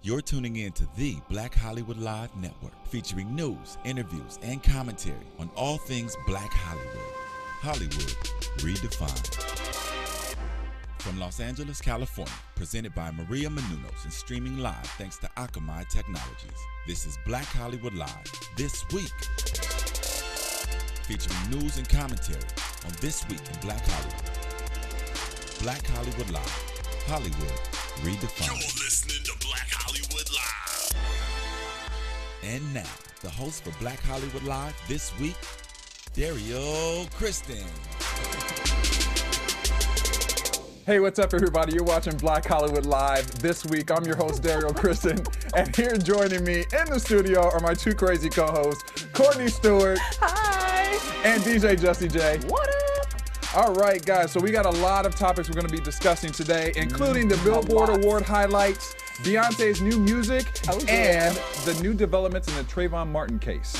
You're tuning in to the Black Hollywood Live Network, featuring news, interviews, and commentary on all things Black Hollywood. Hollywood redefined. From Los Angeles, California, presented by Maria Menounos and streaming live thanks to Akamai Technologies. This is Black Hollywood Live, This Week, featuring news and commentary on This Week in Black Hollywood. Black Hollywood Live, Hollywood redefined. You're listening to Black Hollywood Live. And now, the host for Black Hollywood Live This Week, Dario Kristen. Hey, what's up, everybody? You're watching Black Hollywood Live This Week. I'm your host, Dario Kristen, and here joining me in the studio are my two crazy co-hosts, Courtney Stewart. Hi. And DJ Jesse J. What up? All right, guys, so we got a lot of topics we're going to be discussing today, including the Billboard Award highlights, Beyonce's new music, and the new developments in the Trayvon Martin case.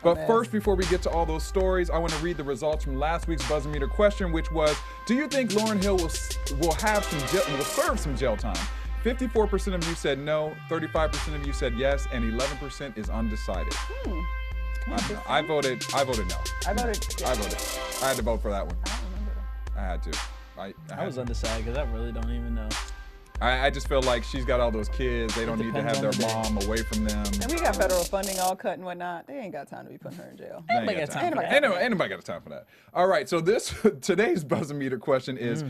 But first, before we get to all those stories, I want to read the results from last week's Buzz-O-Meter question, which was, do you think Lauryn Hill will serve some jail time? 54% of you said no, 35% of you said yes, and 11% is undecided. I voted no. I voted yes. I voted. I had to vote for that one. I don't remember. I had to. I was undecided because I really don't even know. I just feel like she's got all those kids. They don't need to have their mom away from them. And we got federal funding all cut and whatnot. They ain't got time to be putting her in jail. Ain't nobody got time for that. All right, so today's Buzz-O-Meter question is,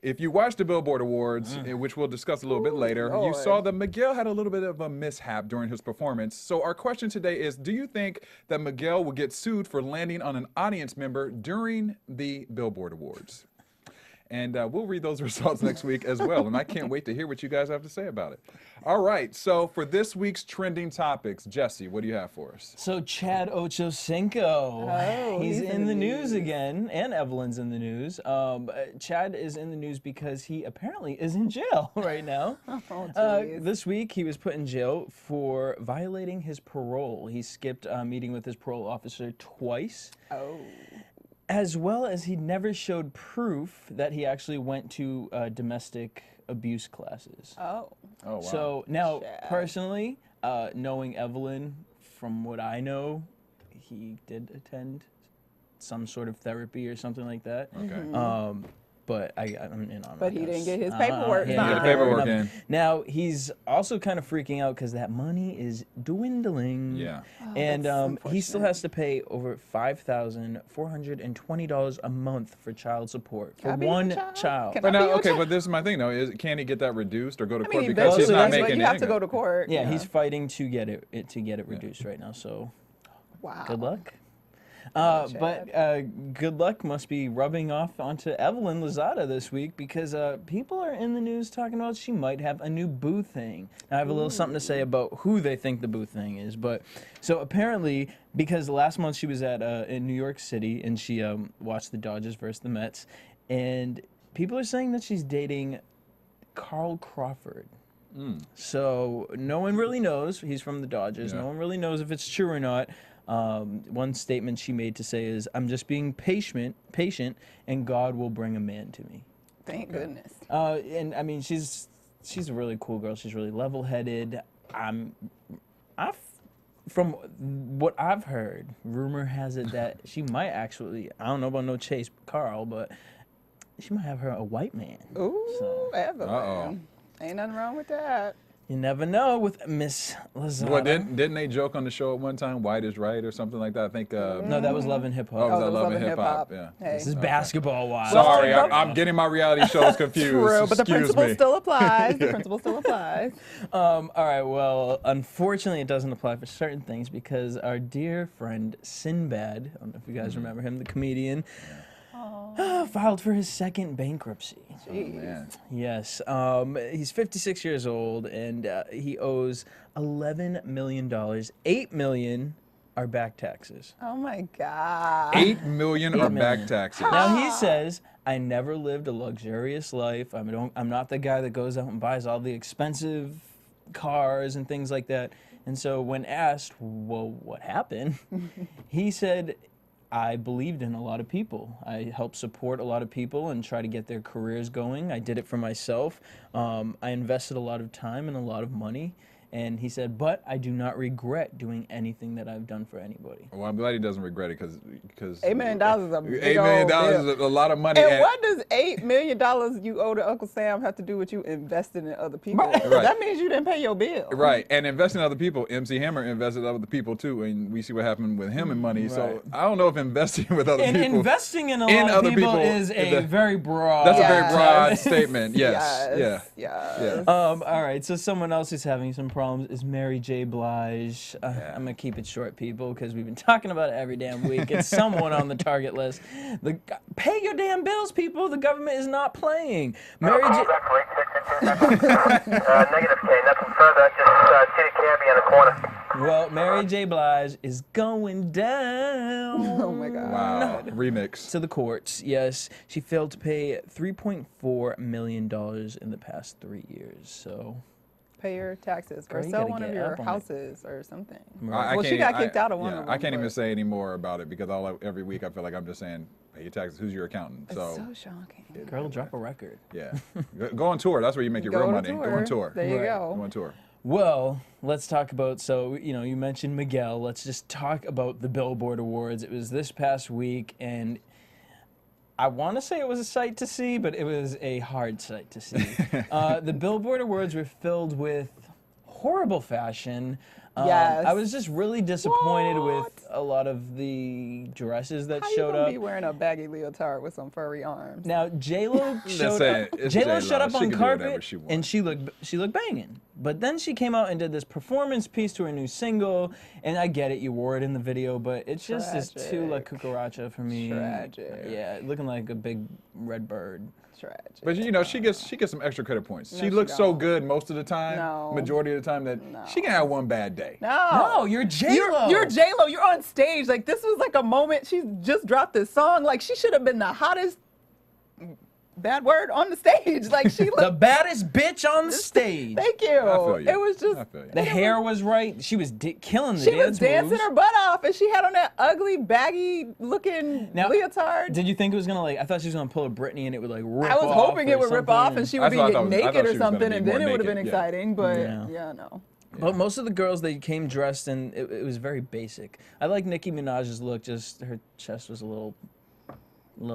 if you watched the Billboard Awards, which we'll discuss a little bit later, you saw that Miguel had a little bit of a mishap during his performance. So our question today is, do you think that Miguel will get sued for landing on an audience member during the Billboard Awards? And we'll read those results next week as well. And I can't wait to hear what you guys have to say about it. All right, so for this week's trending topics, Jesse, what do you have for us? So Chad Ochocinco, he's in the news again, and Evelyn's in the news. Chad is in the news because he apparently is in jail right now. This week, he was put in jail for violating his parole. He skipped a meeting with his parole officer twice. As well as he never showed proof that he actually went to domestic abuse classes. Oh, wow. So now, personally, knowing Evelyn, from what I know, he did attend some sort of therapy or something like that. Okay. But I'm in on it. But he didn't get his paperwork He didn't get the paperwork in. Now, he's also kind of freaking out because that money is dwindling. Yeah. And he still has to pay over $5,420 a month for child support for one child. But now, but this is my thing, though. Can he get that reduced or go to court mean, because he's not eventually making you it? have to go to court. Yeah, he's fighting to get it reduced right now. So, good luck. But good luck must be rubbing off onto Evelyn Lozada this week because people are in the news talking about she might have a new boo thing. Now, I have a little something to say about who they think the boo thing is. But so apparently, because last month she was in New York City and she watched the Dodgers versus the Mets, and people are saying that she's dating Carl Crawford. So no one really knows. He's from the Dodgers. No one really knows if it's true or not. One statement she made to say is, "I'm just being patient, and God will bring a man to me." Thank goodness. And I mean, she's a really cool girl. She's really level-headed. From what I've heard, rumor has it that she might actually, I don't know about no Chase Carl, but she might have her a white man. Ooh, Evelyn. Ain't nothing wrong with that. You never know with Miss Lozada. Well, didn't they joke on the show at one time, white is right or something like that? I think. No, that was Love and Hip Hop. Oh, was that Love and Hip Hop? Yeah. Hey. This is basketball wild. Sorry, I'm getting my reality shows confused. True, but the principle me. still applies. The principle still applies. All right, well, unfortunately, it doesn't apply for certain things because our dear friend Sinbad, I don't know if you guys remember him, the comedian, filed for his second bankruptcy. Jeez. Oh, man. Yes. He's 56 years old, and he owes $11 million. $8 million are back taxes. Oh, my God. $8 million are back taxes. Now, he says, I never lived a luxurious life. I'm not the guy that goes out and buys all the expensive cars and things like that. And so when asked, well, what happened? He said, I believed in a lot of people. I helped support a lot of people and try to get their careers going. I did it for myself. I invested a lot of time and a lot of money. And he said, but I do not regret doing anything that I've done for anybody. Well, I'm glad he doesn't regret it because $8 million is a big $8 million old is a lot of money. And what does $8 million you owe to Uncle Sam have to do with you investing in other people? Right. That means you didn't pay your bill. Right, and investing in other people. MC Hammer invested in other people too, and we see what happened with him and money. So Right. I don't know if investing with other And people. investing in a lot of other people people is a very broad. That's a very Yes. broad statement. Yes. Yes. Yeah. Yes. Yeah. All right, so someone else who's having some problems is Mary J. Blige. I'm gonna keep it short, people, because we've been talking about it every damn week. It's someone on the target list. Pay your damn bills, people. The government is not playing. Mary J. Negative K, nothing further, just city cabbie in the corner. Well, Mary J. Blige is going down. Oh my God. Wow. Remix. To the courts, yes. She failed to pay $3.4 million in the past 3 years, so... Pay your taxes Girl, or you sell gotta one of get your up on it. houses or something. I Well, she can't- got kicked out of one of them. I can't even but say any more about it because every week I feel like I'm just saying, pay your taxes. Who's your accountant? It's so shocking. Girl, drop a record. Yeah. Go on tour. That's where you make your Go real to money. tour. Go on tour. There you Right. go. Go on tour. Well, let's talk about, so, you mentioned Miguel. Let's just talk about the Billboard Awards. It was this past week, and I want to say it was a sight to see, but it was a hard sight to see. The Billboard Awards were filled with horrible fashion. Yes. I was just really disappointed What? with a lot of the dresses that How you showed gonna up. be wearing a baggy leotard with some furry arms? Now J-Lo showed saying, up. it's J-Lo J.Lo. showed up She on can do whatever carpet she wants. and she looked banging. But then she came out and did this performance piece to her new single, and I get it, you wore it in the video, but it just is too La Tragic. Cucaracha for me. Tragic. Yeah, looking like a big red bird. Tragic. But she gets some extra credit points. No, She she looks so don't. good most of the time, No. majority of the time that she can have one bad day. No, you're J-Lo. You're J-Lo. You're on stage. Like, this was like a moment. She just dropped this song. Like, she should have been the hottest, bad word, on the stage. Like, she the looked. baddest bitch on the stage. Thank you. I feel you. It was just. I feel you. The hair was right. She was killing the She dance was dancing moves. her butt off, and she had on that ugly, baggy-looking Now, leotard. Did you think it was gonna I thought she was gonna pull a Britney and it would rip I was off hoping or it would rip off, and something. she would be That's what I thought. I thought naked she or was gonna something, be and more then it would have been naked, yeah. exciting. But Yeah. yeah, no. But most of the girls, they came dressed and it was very basic. I like Nicki Minaj's look, just her chest was a little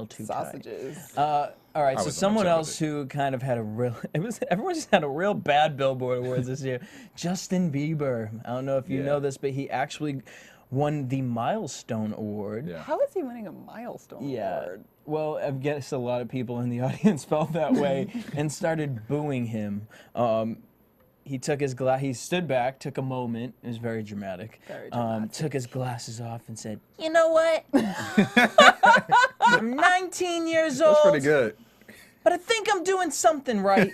too Sausages. tight. All right, I so was someone upset with else who kind of had everyone just had a real bad Billboard Awards this year. Justin Bieber. I don't know if you Yeah. know this, but he actually won the Milestone Award. Yeah. How is he winning a milestone Yeah. award? Well, I guess a lot of people in the audience felt that way and started booing him. He took his he stood back, took a moment. It was very dramatic. Very dramatic. Took his glasses off and said, "You know what? I'm 19 years old, That's pretty good. but I think I'm doing something right.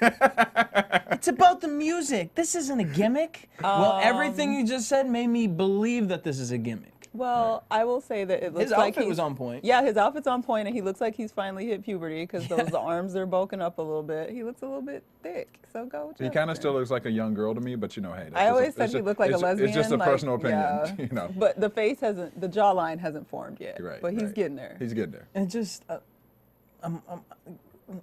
It's about the music. This isn't a gimmick." Well, everything you just said made me believe that this is a gimmick. Well, I will say that it looks His like outfit was on point. Yeah, his outfit's on point, and he looks like he's finally hit puberty because those arms are bulking up a little bit. He looks a little bit thick, so go. He kind of Justin. still looks like a young girl to me, but hey. That's I just always it's said he just- looked like a lesbian. It's just a like, personal opinion, yeah. But the face hasn't, the jawline hasn't formed yet. Right, But he's right. getting there. He's getting there. And just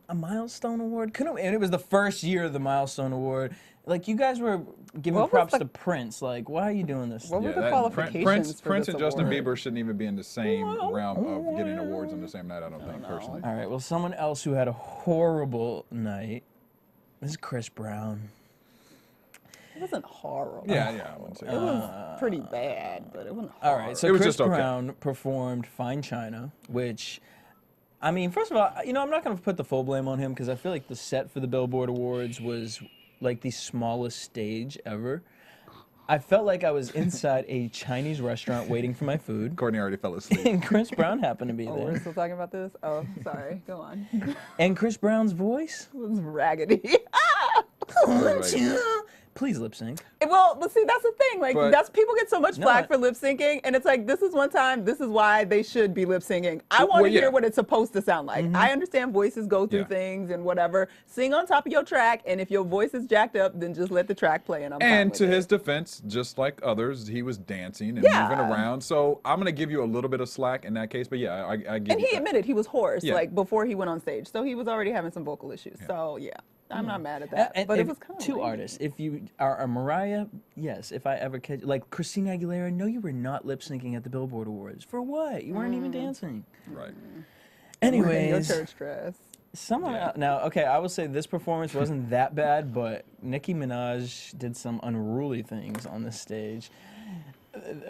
a milestone award. And it was the first year of the milestone award. Like, you guys were giving What was props the- to Prince. Like, why are you doing this? What were Yeah, the that- qualifications for Prince this and Justin award? Bieber shouldn't even be in the same realm of getting awards on the same night. I don't think personally. All right. Well, someone else who had a horrible night. This is Chris Brown. It wasn't horrible. Yeah, I wouldn't say It that. was pretty bad, but it wasn't All horrible. right. So It was Chris just okay. Brown performed "Fine China," which, I mean, first of all, I'm not going to put the full blame on him because I feel like the set for the Billboard Awards was like the smallest stage ever. I felt like I was inside a Chinese restaurant waiting for my food, Courtney already fell asleep. and Chris Brown happened to be Oh, we're there. still talking about this? Oh, sorry. Go on. It And Chris Brown's voice. was raggedy. Please lip sync. Well, but see, that's the thing. Like, But- that's people get so much No, flack for lip syncing, and it's like, this is one time. This is why they should be lip syncing. I want to Well, yeah. hear what it's supposed to sound like. I understand voices go through Yeah. things and whatever. Sing on top of your track, and if your voice is jacked up, then just let the track play, and I'm fine And with to it. his defense, just like others, he was dancing and Yeah. moving around. So I'm gonna give you a little bit of slack in that case. But yeah, I give And you he that. admitted he was hoarse, Yeah. like before he went on stage, so he was already having some vocal issues. So yeah. I'm not mad at that. And But it if was kind of two artists. If you are a Mariah, yes. If I ever catch like Christina Aguilera, no, you were not lip syncing at the Billboard Awards. For what? You weren't even dancing. Right. in your Anyways, church dress. someone else, now, okay, I will say this performance wasn't that bad, but Nicki Minaj did some unruly things on the stage.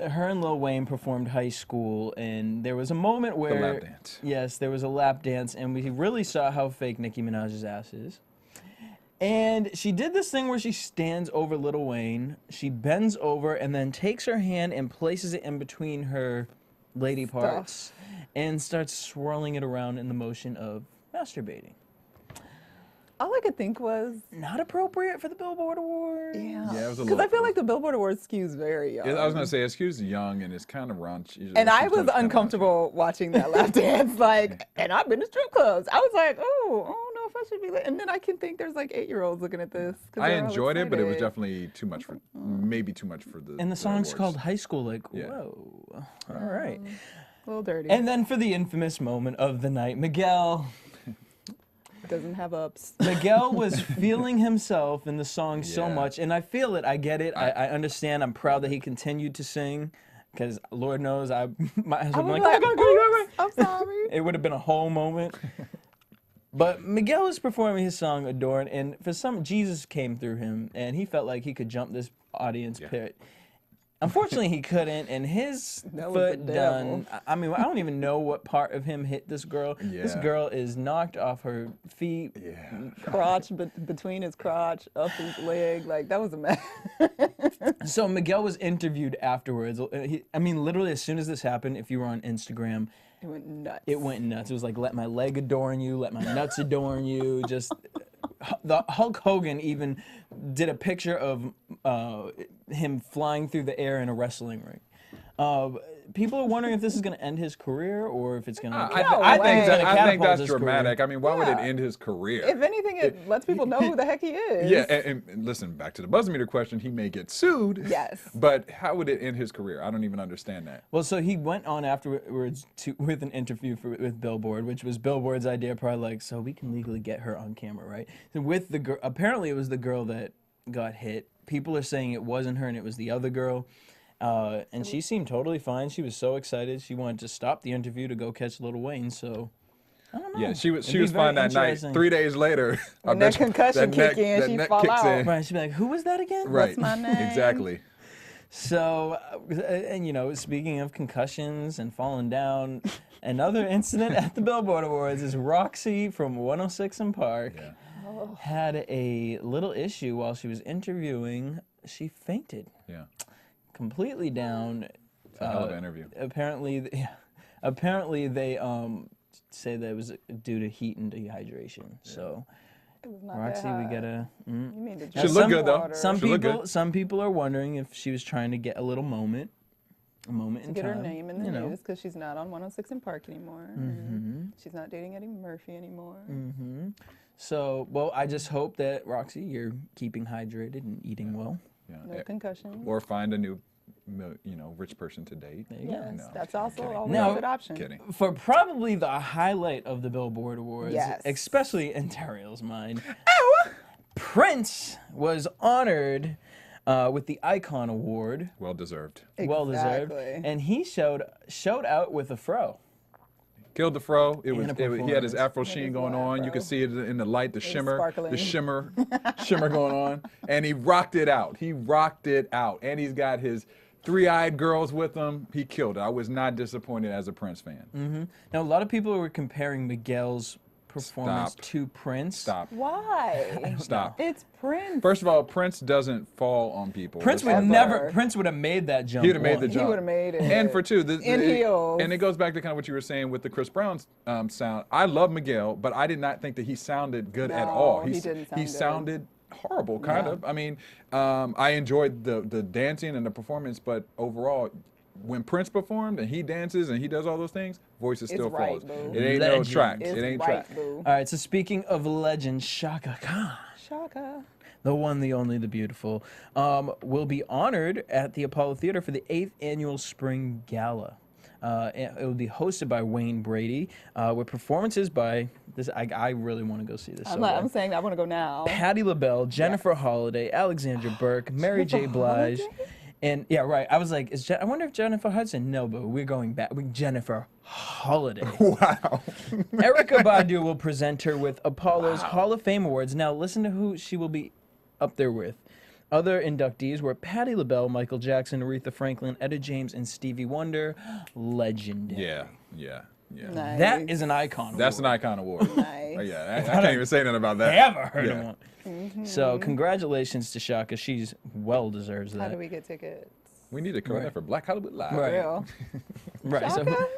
Her and Lil Wayne performed High School, and there was a moment where lap dance. Yes, there was a lap dance, and we really saw how fake Nicki Minaj's ass is. And she did this thing where she stands over Lil Wayne, she bends over, and then takes her hand and places it in between her lady parts, and starts swirling it around in the motion of masturbating. All I could think was, Not appropriate for the Billboard Awards. yeah, Yeah, it was a because I little- feel like the Billboard Awards skews very young. I was gonna say, excuse young, and it's kind of raunchy. And I was uncomfortable watching that lap dance, like, and I've been to strip clubs. I was like, oh, I don't know if I should be. And then I can think there's like 8-year-olds looking at this. 'Cause I they're all enjoyed it, but it was excited. definitely too much for, maybe too much for the. And the song's awards. called High School, like, Yeah. whoa. All right. A little dirty. And then for the infamous moment of the night, Miguel. Doesn't have ups. Miguel was feeling himself in the song so Yeah. much, and I feel it. I get it. I understand. I'm proud that he continued to sing, because Lord knows my eyes would be like, like, "Oh my God, go, go, go." I'm sorry. It would have been a whole moment. But Miguel was performing his song "Adorn," and for some, Jesus came through him, and he felt like he could jump this audience pit. Unfortunately, he couldn't, and his That was the foot devil. done. I mean, I don't even know what part of him hit this girl. This Yeah. girl is knocked off her feet. Yeah. Crotch, but between his crotch, up his leg, like that was a mess. So Miguel was interviewed afterwards. I mean, literally, as soon as this happened, if you were on Instagram, It went nuts. it went nuts. It was like, let my leg adorn you, let my nuts adorn you. Just the Hulk Hogan even did a picture of him flying through the air in a wrestling ring. People are wondering if this is going to end his career or if it's going to. I think way. I think that's his career. dramatic. I mean, why would it Yeah. end his career? If anything, it lets people know who the heck he is. Yeah, and listen, back to the buzz meter question. He may get sued. Yes. But how would it end his career? I don't even understand that. Well, so he went on afterwards with an interview with Billboard, which was Billboard's idea, probably like, so we can legally get her on camera, right? So with the girl, apparently it was the girl that got hit. People are saying it wasn't her and it was the other girl. And she seemed totally fine. She was so excited. She wanted to stop the interview to go catch Lil Wayne. So I don't know. Yeah, she was It'd be fine very that night. interesting. 3 days later, When I bet that you concussion kick in, that she neck fall kicks out. in. Right, she'd be like, "Who was that again?" Right. my name? Exactly. So, and you know, speaking of concussions and falling down, another incident at the Billboard Awards is Roxy from 106 in Park Yeah. had a little issue while she was interviewing. She fainted Yeah. completely down. It's a hell of an interview. Apparently they say that it was due to heat and dehydration. So, It was not Roxy, that we hot. gotta. You need to She drink looked some good though. water. Some She looked people, good. some people are wondering if she was trying to get a little moment, in Get her time, name in the you know. news because she's not on 106 in Park anymore. She's not dating Eddie Murphy anymore. So, well, I just hope that Roxy, you're keeping hydrated and eating well. Yeah. No concussion. Or find a new, rich person to date. There you go. Yes, No, that's also kidding. always Now- a good option. Kidding. For probably the highlight of the Billboard Awards, Yes. especially in Terriel's mind, Prince was honored with the Icon Award, Well deserved. well deserved, Exactly. and he showed out with a fro. Killed the fro. It was. And a He had his performance. Afro sheen going on. You afro. could see it in the light, the shimmer, sparkling. the shimmer going on, and he rocked it out. He rocked it out, and he's got his three-eyed girls with him. He killed it. I was not disappointed as a Prince fan. Now, a lot of people were comparing Miguel's performance Stop. to Prince. Stop. Why? Stop. It's Prince. First of all, Prince doesn't fall on people. Prince would Ever. never. Prince would have made that jump. He'd have made the once. He jump. would've made it. And for two, In heels. and it goes back to kind of what you were saying with the Chris Brown sound. I love Miguel, but I did not think that he sounded good at No, all. he didn't sound He good. sounded horrible, kind of. I mean, I enjoyed the dancing and the performance, but overall, when Prince performed and he dances and he does all those things, voice is It's still right, flawless. boo. It ain't no Legend. tracks. It's It ain't right, tracks. boo. All right. So speaking of legend, Shaka Khan. Shaka. The one, the only, the beautiful, will be honored at the Apollo Theater for the 8th annual Spring Gala. And it will be hosted by Wayne Brady, with performances by this. I really want to go see this. I'm saying I want to go now. Patti LaBelle, Jennifer Holliday, Alexandra Burke, Mary J. Blige. And yeah, right. I was like, I wonder if Jennifer Hudson. No, but we're going back. Jennifer Holiday. Wow. Erykah Badu will present her with Apollo's Hall of Fame Awards. Now, listen to who she will be up there with. Other inductees were Patti LaBelle, Michael Jackson, Aretha Franklin, Etta James, and Stevie Wonder. Legendary. Yeah. Nice. That is an icon. That's an icon award. Nice. Yeah, I can't even say nothing about that. Ever heard Yeah. of one. So congratulations to Shaka. She's well deserves that. How do we get tickets? We need to cover that for Black Hollywood Live. Right. Real. Right.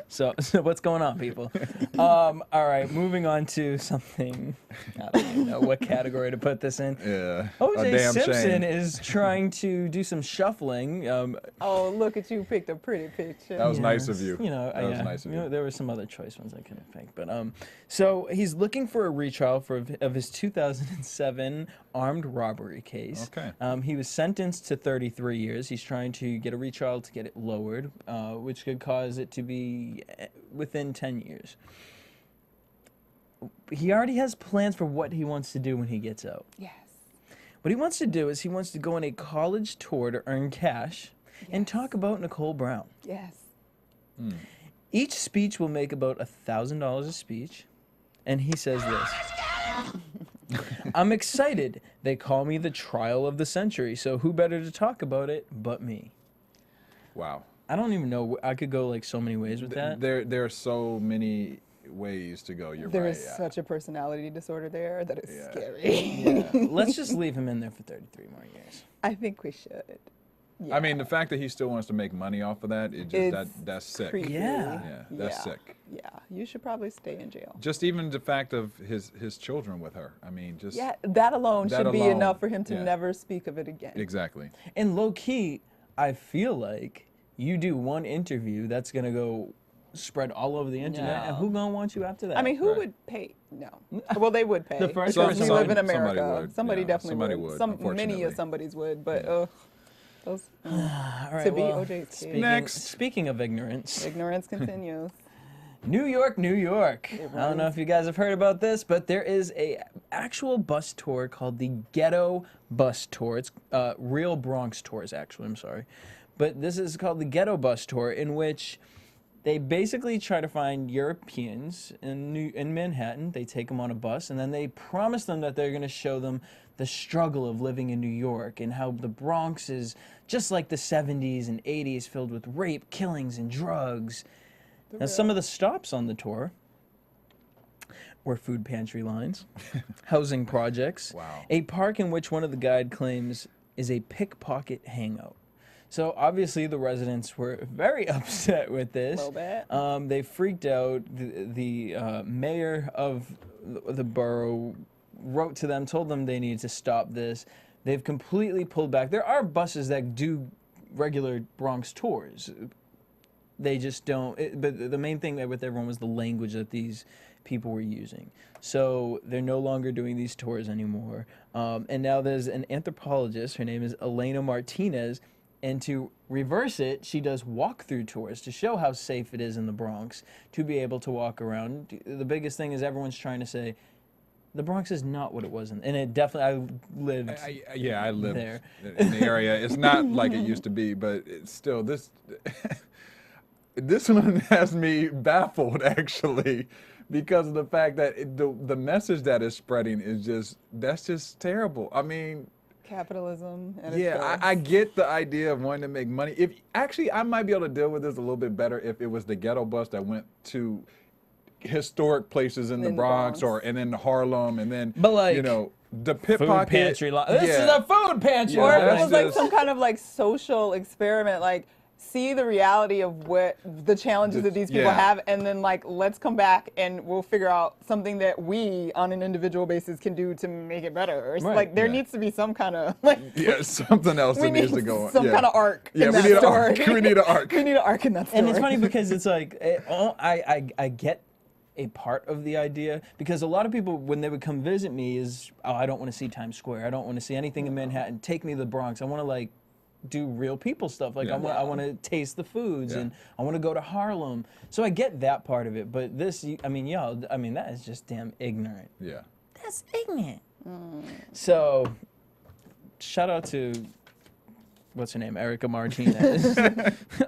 So what's going on, people? All right. Moving on to something. I don't even know what category to put this in. Yeah. a O.J. damn Simpson shame. is trying to do some shuffling. Oh, look at you picked a pretty picture. That was nice of you. You know, that was nice of you. There were some other choice ones I couldn't pick, but so he's looking for a retrial of his 2007 armed robbery case. Okay. He was sentenced to 33 years. He's trying to get a retrial to get it lowered, which could cause it to be within 10 years. He already has plans for what he wants to do when he gets out. Yes. What he wants to do is he wants to go on a college tour to earn cash and talk about Nicole Brown. Yes. Each speech will make about $1,000 a speech, and he says this. I'm excited. They call me the trial of the century, so who better to talk about it but me? Wow. I don't even know. I could go like so many ways with that. There are so many ways to go. You're There right. is such a personality disorder there that is Yeah. scary. Let's just leave him in there for 33 more years. I think we should. Yeah. I mean, the fact that he still wants to make money off of that, It's that's sick. creepy. Yeah. Yeah, that's sick. Yeah, you should probably stay in jail. Just even the fact of his children with her. I mean, just Yeah, that alone That should be alone, enough for him to yeah. never speak of it again. exactly. And low key, I feel like you do one interview that's gonna go spread all over the internet, and No. who gonna want you after that? I mean, who Right. would pay? No. Well, they would pay. The first because we person- live in somebody America. would, Somebody yeah, definitely somebody would. would, Many unfortunately. of somebody's would, but those all right, to be well, OJ's case. speaking, Next. Speaking of ignorance, Ignorance continues. New York, New York. I don't know if you guys have heard about this, but there is a actual bus tour called the Ghetto Bus Tour. It's Real Bronx Tours, actually. I'm sorry, but this is called the Ghetto Bus Tour, in which they basically try to find Europeans in Manhattan. They take them on a bus, and then they promise them that they're going to show them the struggle of living in New York and how the Bronx is just like the 70s and 80s, filled with rape, killings, and drugs. Now, some of the stops on the tour were food pantry lines, housing projects, Wow. a park in which one of the guide claims is a pickpocket hangout. So obviously the residents were very upset with this. Little bit. They freaked out. The mayor of the borough wrote to them, told them they needed to stop this. They've completely pulled back. There are buses that do regular Bronx tours. They just don't. But the main thing with everyone was the language that these people were using. So they're no longer doing these tours anymore. And now there's an anthropologist. Her name is Elena Martinez. And to reverse it, she does walkthrough tours to show how safe it is in the Bronx to be able to walk around. The biggest thing is everyone's trying to say, the Bronx is not what it was. And it definitely, I lived I lived there. in the area. It's not like it used to be, but it's still this. This one has me baffled, actually, because of the fact that the message that is spreading is that's just terrible. I mean, Capitalism. And yeah, I get the idea of wanting to make money. If actually, I might be able to deal with this a little bit better if it was the ghetto bus that went to historic places in the Bronx, or and then Harlem, and then But, like, the food pickpocket pantry line. This is yeah. a food pantry Yeah, Or line. if it that's was like just- some kind of like social experiment, like see the reality of what the challenges that these people Yeah. have, and then like let's come back and we'll figure out something that we on an individual basis can do to make it better. Or Right. like there Yeah. needs to be some kind of like Yeah, something else we that needs need to go on. some yeah. kind of arc. Yeah, in we that need an story. arc. We need an arc. We need an arc in that story. And it's funny because it's like, I get a part of the idea, because a lot of people, when they would come visit me, is, oh, I don't want to see Times Square. I don't want to see anything in Manhattan. Take me to the Bronx. I want to like do real people stuff. Like Yeah. I want to taste the foods, Yeah. and I want to go to Harlem. So I get that part of it. But this, I mean, that is just damn ignorant. Yeah. That's ignorant. So, shout out to, what's her name? Erica Martinez.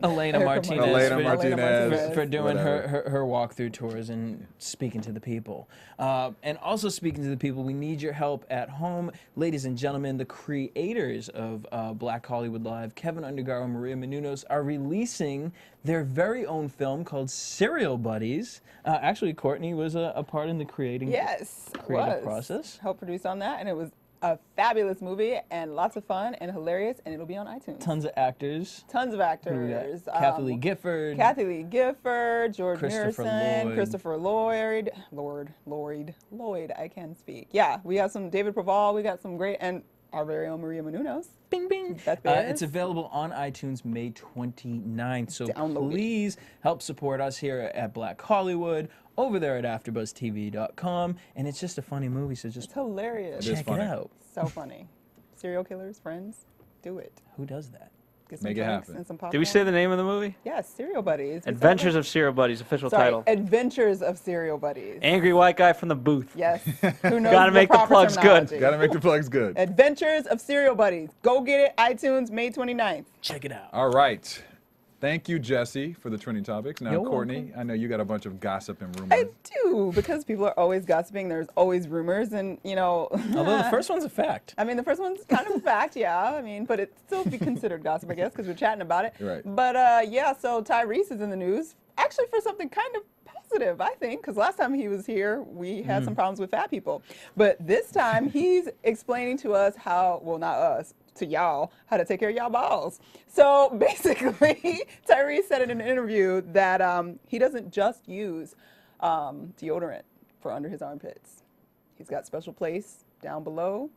Elena Martinez. Elena for- Martinez. For doing Whatever. her walkthrough tours and speaking to the people. And also speaking to the people, we need your help at home. Ladies and gentlemen, the creators of Black Hollywood Live, Kevin Undergaro and Maria Menounos, are releasing their very own film called Serial Buddies. Actually, Courtney was a part in the creative process. Helped produce on that, and it was a fabulous movie and lots of fun and hilarious, and it'll be on iTunes. Tons of actors. Tons of actors. Kathy Lee Gifford. Kathy Lee Gifford, George Christopher Mearson, Lloyd. Christopher Lloyd, Lloyd, I can speak. Yeah, we got some David Preval, we got some great, and our very own Maria Menounos. Bing, bing. Beth Bears. It's available on iTunes May 29th. So Download it. please help support us here at Black Hollywood, over there at AfterBuzzTV.com. And it's just a funny movie, so just It's hilarious. It is check funny. it out. So funny. Serial killers, friends, do it. Who does that? Get some Make it drinks happen. and some popcorn. Did we say the name of the movie? Yes, Serial Buddies. We Adventures said of Serial Buddies, official that? Sorry, title. Adventures of Serial Buddies. Angry white guy from the booth. Yes. Who knows Gotta make the proper plugs good. terminology. Gotta make the plugs good. Adventures of Serial Buddies. Go get it. iTunes, May 29th. Check it out. All right. Thank you, Jesse, for the trending topics. Now, You're Courtney, I know you got a bunch of gossip and rumors. I do, because people are always gossiping. There's always rumors, and, you know. Although the first one's a fact. I mean, the first one's kind of a fact, yeah. I mean, but it still be considered gossip, I guess, because we're chatting about it. Right. But yeah, so Tyrese is in the news, actually for something kind of positive, I think, because last time he was here, we had some problems with fat people. But this time, he's explaining to us how, well, not us, to y'all, how to take care of y'all balls. So basically, Tyrese said in an interview that he doesn't just use deodorant for under his armpits. He's got a special place down below.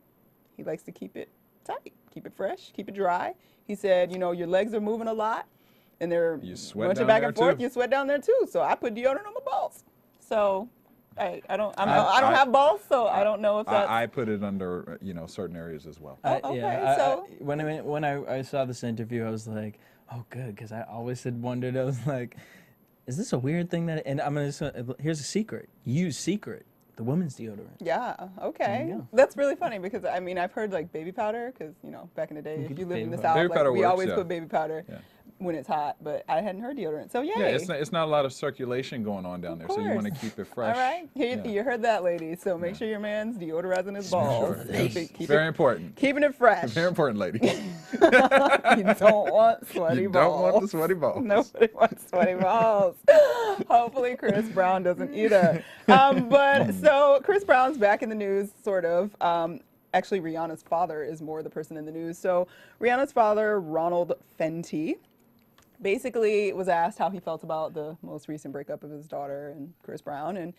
He likes to keep it tight, keep it fresh, keep it dry. He said, you know, your legs are moving a lot, and they're You sweat bunching down back there and forth. too? You sweat down there too. So I put deodorant on my balls. So I don't I- have balls, so I don't know if that's. I put it under, certain areas as well. okay, so- When I saw this interview, I was like, oh, good, because I always had wondered. I was like, is this a weird thing that? And I'm gonna here's a secret. Use Secret, the women's deodorant. Yeah, okay. you go. That's really funny because, I mean, I've heard like baby powder because, you know, back in the day, if could you do live in baby the powder. South, Baby like, powder we works, always yeah. put baby powder Yeah. when it's hot, but I hadn't heard deodorant. So, yay. Yeah, it's not a lot of circulation going on down there, so you want to course. keep it fresh. All right, Yeah. you heard that, ladies. So make sure your man's deodorizing his balls. Sure, yes. Keep Very it, important. keeping it fresh. Very important, lady. You don't want sweaty You balls. don't want the sweaty balls. Nobody wants sweaty balls. Hopefully Chris Brown doesn't either. But so Chris Brown's back in the news, sort of. Actually, Rihanna's father is more the person in the news. So Rihanna's father, Ronald Fenty, basically was asked how he felt about the most recent breakup of his daughter and Chris Brown. And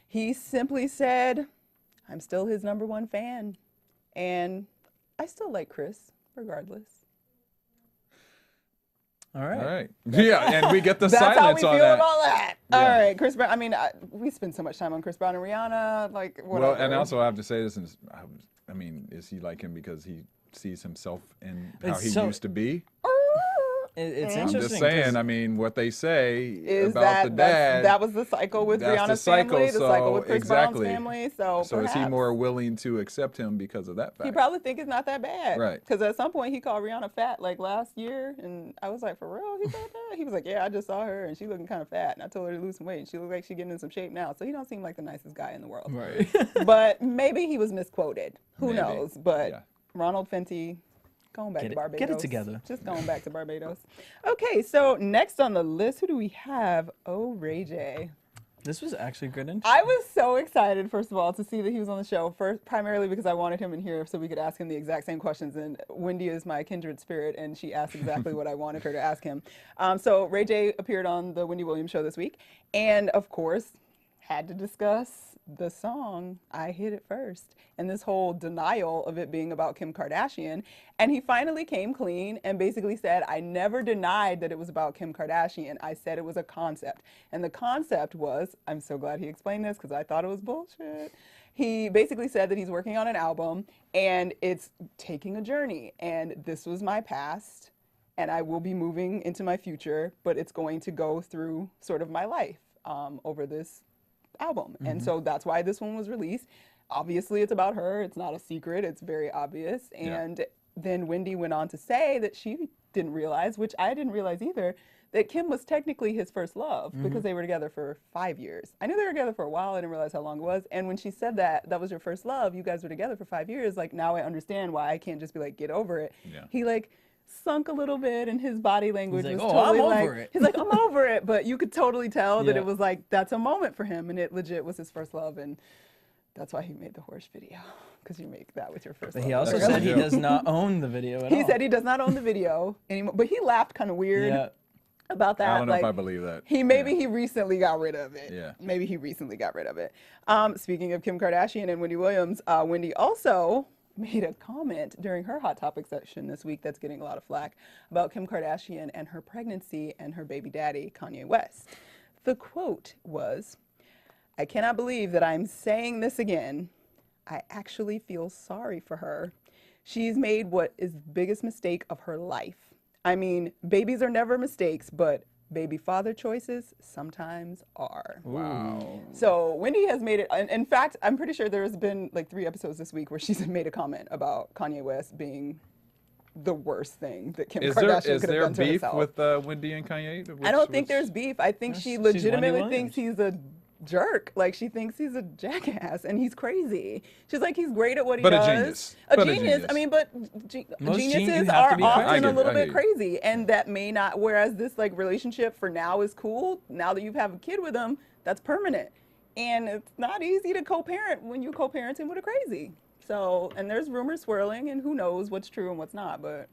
he simply said, I'm still his #1 fan. And I still like Chris, regardless. All right. All right. Yeah, and we get the That's how we silence feel on that. about that. Yeah. All right, Chris Brown. I mean, we spend so much time on Chris Brown and Rihanna. Like, whatever. Well, and also I have to say this, I mean, is he like him because he sees himself in how It's he so- used to be? It's I'm interesting. just saying, 'cause I mean, what they say is about the dad. that was the cycle with that's the Rihanna's cycle, family, the cycle so with Chris exactly. Brown's family. So So is he perhaps more willing to accept him because of that fact? He probably think it's not that bad. Right. Because at some point he called Rihanna fat like last year, and I was like, for real? He said that? He was like, yeah, I just saw her and she looking kind of fat, and I told her to lose some weight, and she looked like she getting in some shape now. So he don't seem like the nicest guy in the world. Right. But maybe he was misquoted. Who Maybe. knows? But Yeah. Ronald Fenty, going back Get to it- Barbados. get it together. Just going back to Barbados. Okay, so next on the list, who do we have? Oh, Ray J. This was actually good. I was so excited, first of all, to see that he was on the show. First, primarily because I wanted him in here so we could ask him the exact same questions. And Wendy is my kindred spirit, and she asked exactly what I wanted her to ask him. So Ray J appeared on the Wendy Williams show this week, and of course, had to discuss the song I Hit It First and this whole denial of it being about Kim Kardashian. And he finally came clean and basically said, I never denied that it was about Kim Kardashian. I said it was a concept. And the concept was, I'm so glad he explained this because I thought it was bullshit. He basically said that he's working on an album and it's taking a journey. And this was my past and I will be moving into my future, but it's going to go through sort of my life over this album. And so that's why this one was released. Obviously it's about her. It's not a secret. It's very obvious. And then Wendy went on to say that she didn't realize, which I didn't realize either, that Kim was technically his first love because they were together for 5 years. I knew they were together for a while. I didn't realize how long it was. And when she said that was your first love, you guys were together for 5 years, like now I understand why I can't just be like, get over it. Yeah. He like sunk a little bit and his body language He's was like, "Oh, totally I'm like, over it." he's like, I'm over it. But you could totally tell that Yeah. it was like, that's a moment for him. And it legit was his first love. And that's why he made the horse video, because you make that with your first But love. he also That's said a he joke. does not own the video at all. He said he does not own the video anymore, but he laughed kind of weird Yeah. about that. I don't know if like, I believe that. he recently got rid of it. Yeah. Maybe he recently got rid of it. Speaking of Kim Kardashian and Wendy Williams, Wendy also made a comment during her Hot Topic session this week that's getting a lot of flack about Kim Kardashian and her pregnancy and her baby daddy, Kanye West. The quote was, I cannot believe that I'm saying this again. I actually feel sorry for her. She's made what is the biggest mistake of her life. I mean, babies are never mistakes, but baby father choices sometimes are. Wow. So Wendy has made it, and in fact, I'm pretty sure there's been like 3 episodes this week where she's made a comment about Kanye West being the worst thing that Kim Kardashian could have done to beef herself. with Wendy and Kanye? I don't think there's beef. I think she She's Wendy legitimately thinks Williams. he's a jerk. Like, she thinks he's a jackass and he's crazy. She's like, he's great at what he But a does. genius. A But a genius. genius. I mean, but Most geniuses you have to are be crazy. I often get a it, little I get bit it. crazy. And that may not, whereas this like relationship for now is cool, now that you have a kid with him, that's permanent. And it's not easy to co-parent when you're co-parenting with a crazy. So, and there's rumors swirling and who knows what's true and what's not, but...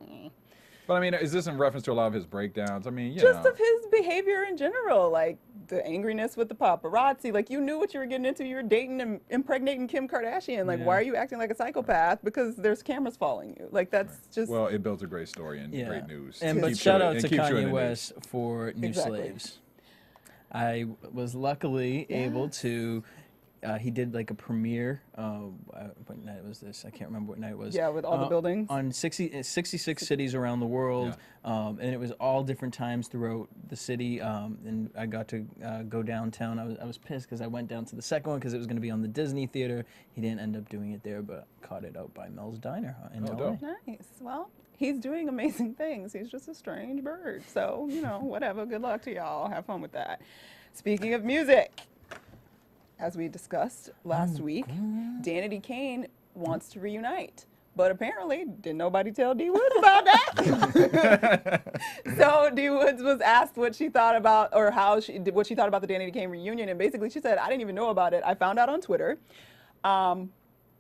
But I mean, is this in reference to a lot of his breakdowns? I mean, you Just know. of his behavior in general, like the angriness with the paparazzi. Like, you knew what you were getting into. You were dating and impregnating Kim Kardashian. Like, why are you acting like a psychopath? Because there's cameras following you. Like, that's just... Well, it builds a great story and Yeah. great news. And It but keeps shout you- out it to keeps you in Kanye the news. West for New Exactly. Slaves. I was luckily able to. He did like a premiere. What night was this? I can't remember what night it was. Yeah, with all the buildings. On 66 cities around the world, and it was all different times throughout the city. And I got to go downtown. I was pissed because I went down to the second one because it was going to be on the Disney Theater. He didn't end up doing it there, but caught it out by Mel's Diner in LA. dope. Nice. Well, he's doing amazing things. He's just a strange bird. So, you know, whatever. Good luck to y'all. Have fun with that. Speaking of music, as we discussed last week, Danity Kane wants to reunite. But apparently, didn't nobody tell D Woods about that? So D Woods was asked what she thought about, or what she thought about the Danity Kane reunion, and basically she said, I didn't even know about it. I found out on Twitter.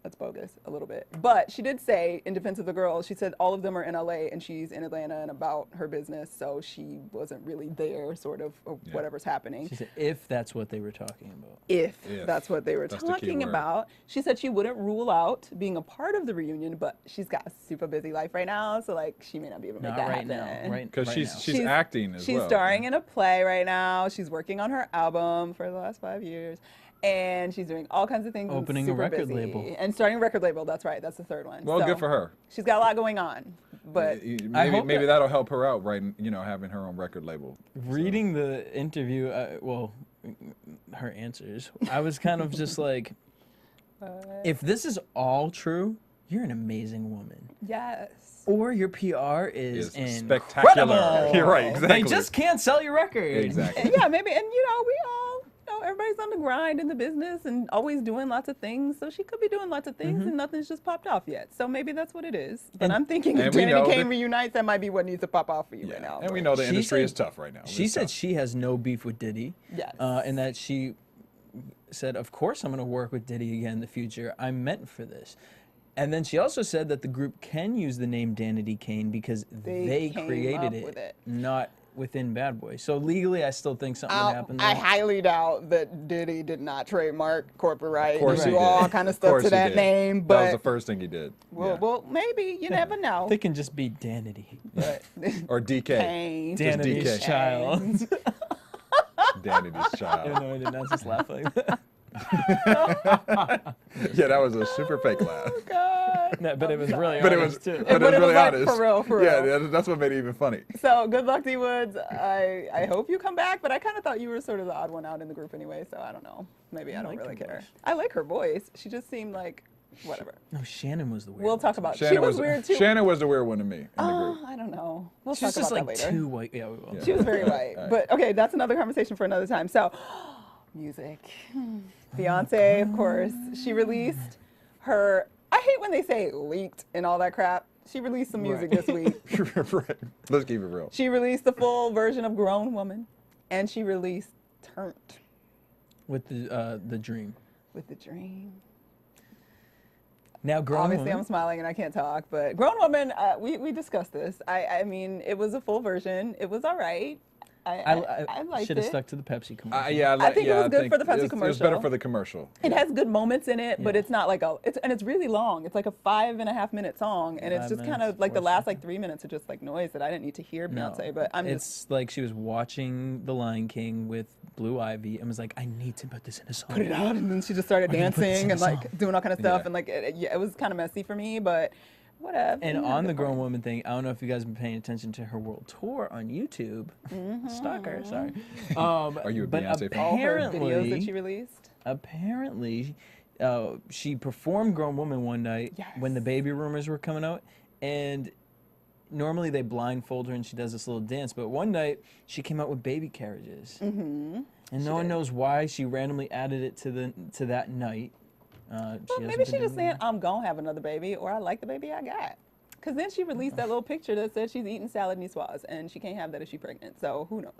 That's bogus a little bit. But she did say, in defense of the girls, she said all of them are in LA and she's in Atlanta and about her business, so she wasn't really there, sort of whatever's happening. She said, if that's what they were talking about. If If. that's what they were That's the key talking word. about. She said she wouldn't rule out being a part of the reunion, but she's got a super busy life right now, so like she may not be able to make Not that right now. happen. Right. Because right she's now. acting as well. She's starring in a play right now. She's working on her album for the last 5 years. And she's doing all kinds of things. and Opening a super record busy. label. And starting a record label, that's right. That's the third one. Well, So good for her. She's got a lot going on. But hope Maybe that- that'll help her out, right? You know, having her own record label. Reading the interview, her answers, I was kind of just like, if this is all true, you're an amazing woman. yes. Or your PR is spectacular. incredible. You're right, exactly. They just can't sell your record. Exactly. And yeah, maybe. And you know, we all, everybody's on the grind in the business and always doing lots of things. So she could be doing lots of things and nothing's just popped off yet. So maybe that's what it is. But I'm thinking if and we know Danity Kane that- reunites, that might be what needs to pop off for you right now. And we know the She industry said- is tough right now. She It's said tough. she has no beef with Diddy. Yes. And that she said, of course I'm going to work with Diddy again in the future. I'm meant for this. And then she also said that the group can use the name Danity Kane because they came created up with it. not within Bad Boy. So legally, I still think something would happen there. I highly doubt that Diddy did not trademark corporate right. Of course he You all did. kind of Of stuck course to he that did. name, That was but the first thing he did. Yeah. well, maybe you never know. They can just be Danity. But Or DK. Kane. Danity's DK. child. Danity's child. Even though I didn't just laugh like that. Yeah, that was a super fake laugh. Oh God. No, but it was really But it honest, was, too. but it was But it was really like, honest. for real, for Yeah, real. that's what made it even funny. So good luck, D Woods. I hope you come back, but I kind of thought you were sort of the odd one out in the group anyway. So I don't know. Maybe I don't like really her care. voice. I like her voice. She just seemed like whatever. No, Shannon was the weird We'll one. talk about. Shannon she was weird too. Shannon was the weird one to me in the group. I don't know. We'll She's talk just about like that later. too white. Yeah, we will. Yeah. She was very white. All right. But okay, that's another conversation for another time. So, music. Beyonce, of course. She released her. I hate when they say leaked and all that crap. She released some music Right. this week. Right. Let's keep it real. She released the full version of Grown Woman, and she released Turned With the dream. with the Dream. Now, grown Obviously, woman. I'm smiling and I can't talk, but Grown Woman, we discussed this. I mean, it was a full version. It was all right. I liked should have it. stuck to the Pepsi commercial. Yeah, I think it was good for the Pepsi It was commercial. better for the commercial. It has good moments in it, but Yeah. it's not like it's really long. It's like a 5.5 minute song, and it's 5 just kind minutes, of like the 4 last seconds. like 3 minutes of just like noise that I didn't need to hear No, Beyonce. But I'm it's just like she was watching The Lion King with Blue Ivy and was like, I need to put this in a song. put it out, and then she just started Why didn't you put this in dancing a and like song? doing all kind of stuff, Yeah. and like it was kind of messy for me, but whatever. And You had on a the good grown point. woman thing, I don't know if you guys have been paying attention to her world tour on YouTube. Mm-hmm. Stalker, sorry. Are you a but Beyonce fan? all her apparently, videos that she released. apparently, she performed Grown Woman one night when the Yes. baby rumors were coming out, and normally they blindfold her and she does this little dance, but one night she came out with baby carriages, and no one knows why she randomly added it to that night. Well, hasn't maybe she been just doing saying, I'm gonna have another baby, or I like the baby I got. Because then she released that little picture that said she's eating salad niçoise, and she can't have that if she's pregnant. So who knows?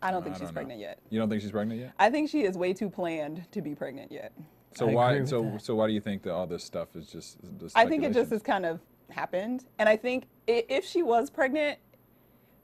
I don't think she's pregnant yet. You don't think she's pregnant yet? I think she is way too planned to be pregnant yet. So I why? agree with So why do you think that all this stuff is just? I think it just speculation? has kind of happened. And I think if she was pregnant,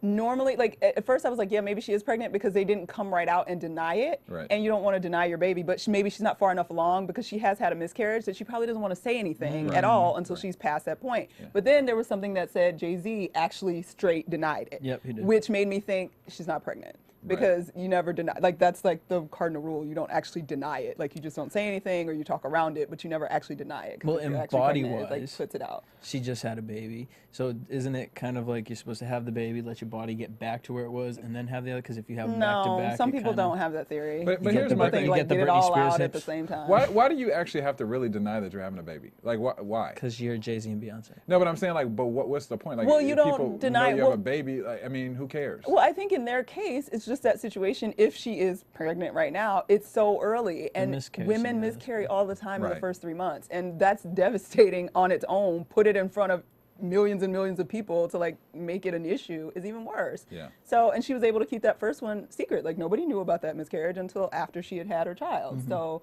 normally, like at first I was like, yeah, maybe she is pregnant because they didn't come right out and deny it. Right. And you don't want to deny your baby, but maybe she's not far enough along because she has had a miscarriage that she probably doesn't want to say anything at all until she's past that point. Yeah. But then there was something that said Jay-Z actually straight denied it. Yep, he did. Which made me think she's not pregnant. Because you never deny, like that's like the cardinal rule. You don't actually deny it. Like you just don't say anything or you talk around it, but you never actually deny it. 'Cause Well, if you're and actually pregnant, it, body-wise, like puts it out. She just had a baby, so isn't it kind of like you're supposed to have the baby, let your body get back to where it was, and then have the other? Because if you have them back to No, back, some it people kinda- don't have that theory. But You here's get my the thing. you like get the get it Britney all Spears out at the hips. same time. Why do you actually have to really deny that you're having a baby? Like why? Because you're Jay-Z and Beyonce. No, but I'm saying like, but what's the point? Like, Well, you if don't people deny- know you well- have a baby. Like, I mean, who cares? Well, I think in their case, it's just that situation. If she is pregnant right now, it's so early, and miscarriage, women yeah, miscarry all the time in the Right. first 3 months, and that's devastating on its own. Put it in front of millions and millions of people to like make it an issue is even worse. Yeah. So, and she was able to keep that first one secret. Like nobody knew about that miscarriage until after she had had her child. So,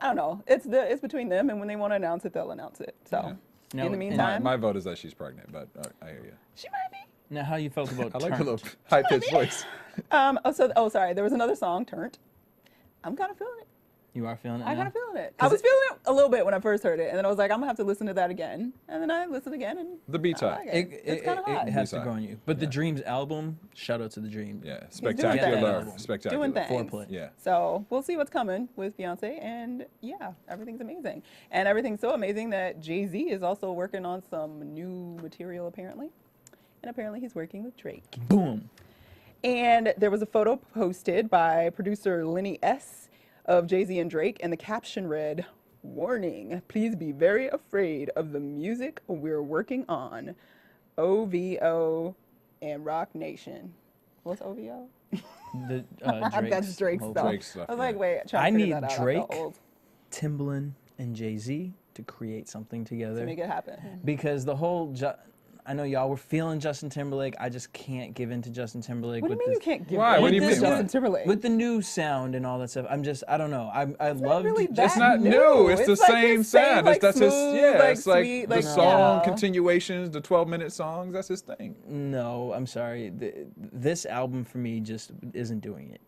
I don't know. It's between them, and when they want to announce it, they'll announce it. So, Yeah. Now, in the and- meantime, My vote is that she's pregnant, but I hear you. she might be. Now, how you felt about I like her Turned? little high pitched voice. Sorry. There was another song, Turned. I'm kind of feeling it. You are feeling it I now? kind of feeling it. I 'Cause was feeling it a little bit when I first heard it, and then I was like, I'm gonna have to listen to that again. And then I listened again, and The B I side. like it. It's kind of hot. It has to B-side. grow on you. But the Dreams album, shout out to the Dream. Yeah, doing spectacular, things. spectacular. Doing things. Foreplay. Yeah. So we'll see what's coming with Beyonce, and yeah, everything's amazing, and everything's so amazing that Jay-Z is also working on some new material apparently, and apparently he's working with Drake. Boom. And there was a photo posted by producer Lenny S. of Jay-Z and Drake, and the caption read, "Warning, please be very afraid of the music we're working on. OVO and Rock Nation." What's OVO? The, That's Drake's whole- stuff. Drake's stuff, I was like, yeah. wait, I trying to figure need that out. I felt Drake, old Timbaland, and Jay-Z to create something together. to make it happen. Because the whole I know y'all were feeling Justin Timberlake. I just can't give in to Justin Timberlake. What do you mean you can't give Why? in What do you to mean? Justin Why? Timberlake? With the new sound and all that stuff, I don't know. I love. really that It's not new. new. It's the It's like same his same, sound. like, That's his. smooth, Yeah, like, it's like sweet, the like, song yeah. continuations, the 12-minute songs. That's his thing. No, I'm sorry. This album for me just isn't doing it.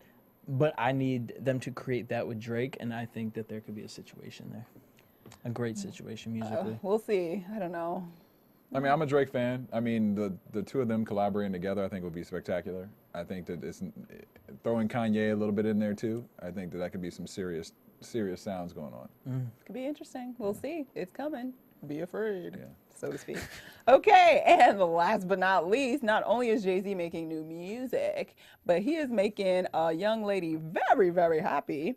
But I need them to create that with Drake, and I think that there could be a situation there. A great situation musically. We'll see. I don't know. I mean, I'm a Drake fan. I mean, the two of them collaborating together, I think would be spectacular. I think that it's throwing Kanye a little bit in there too. I think that could be some serious sounds going on. Could be interesting. We'll see. It's coming. Be afraid, Yeah. so to speak. Okay, and last but not least, not only is Jay-Z making new music, but he is making a young lady very, very happy.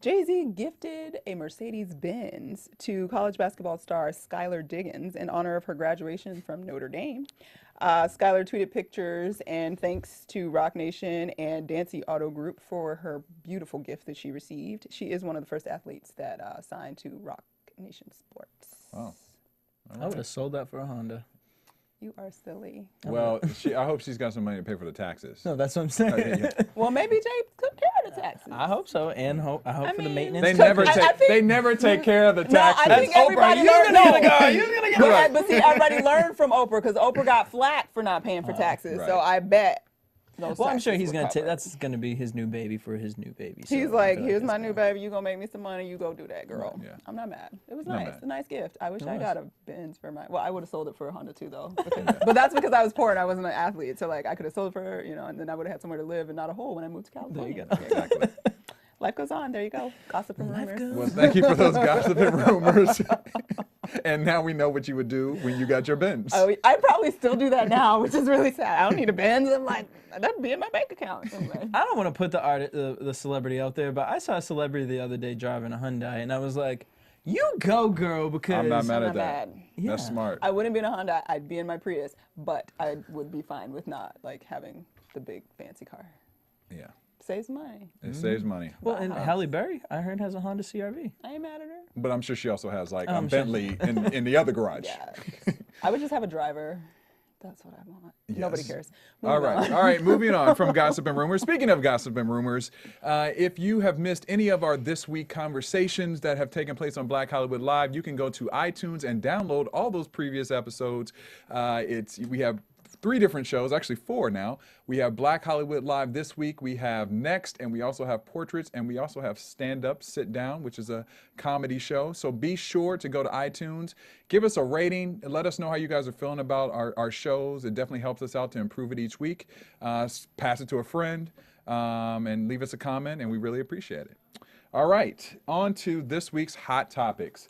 Jay-Z gifted a Mercedes-Benz to college basketball star Skylar Diggins in honor of her graduation from Notre Dame. Skylar tweeted pictures and thanks to Rock Nation and Dancy Auto Group for her beautiful gift that she received. She is one of the first athletes that signed to Rock Nation Sports. Wow. I would have sold that for a Honda. You are silly. Well, I hope she's got some money to pay for the taxes. No, that's what I'm saying. Well, maybe Jay took care of the taxes. I hope so, and I hope for the mean, maintenance. They I never take care of the No, taxes. I think everybody learned. Right. But see, everybody learned from Oprah because Oprah got flack for not paying for taxes. right. So I bet. Those Well, I'm sure taxes he's were gonna take. covered. That's gonna be his new baby for his new baby. So He's I like, feel here's it's my gonna- new baby. You gonna make me some money. You go do that, girl. Yeah. I'm not mad. It was Not nice. mad. A nice gift. I wish I was. got a Benz for my. Well, I would have sold it for a Honda too, though. But that's because I was poor and I wasn't an athlete. So like, I could have sold it for her, and then I would have had somewhere to live and not a hole when I moved to California. There you go. Exactly. Life goes on. There you go. Gossip and rumors. Well, thank you for those gossiping rumors. And now we know what you would do when you got your Benz. Oh, I probably still do that now, which is really sad. I don't need a Benz. I'm like, that'd be in my bank account. Anyway. I don't want to put the celebrity out there, but I saw a celebrity the other day driving a Hyundai, and I was like, "You go, girl," because I'm not mad I'm at not that. mad. That's Yeah. smart. I wouldn't be in a Honda. I'd be in my Prius, but I would be fine with not like having the big fancy car. Yeah. Saves money. It saves money. Well, and Halle Berry, I heard, has a Honda CRV. I ain't mad at her. But I'm sure she also has like a I'm sure. Bentley in the other garage. Yeah. I would just have a driver. That's what I want. Nobody Yes. cares. All Moving right, on. all right. Moving on from gossip and rumors. Speaking of gossip and rumors, if you have missed any of our this week conversations that have taken place on Black Hollywood Live, you can go to iTunes and download all those previous episodes. We have 3 different shows, actually 4 now. We have Black Hollywood Live this week. We have Next, and we also have Portraits, and we also have Stand Up, Sit Down, which is a comedy show. So be sure to go to iTunes, give us a rating, and let us know how you guys are feeling about our shows. It definitely helps us out to improve it each week. Pass it to a friend, and leave us a comment, and we really appreciate it. All right, on to this week's Hot Topics.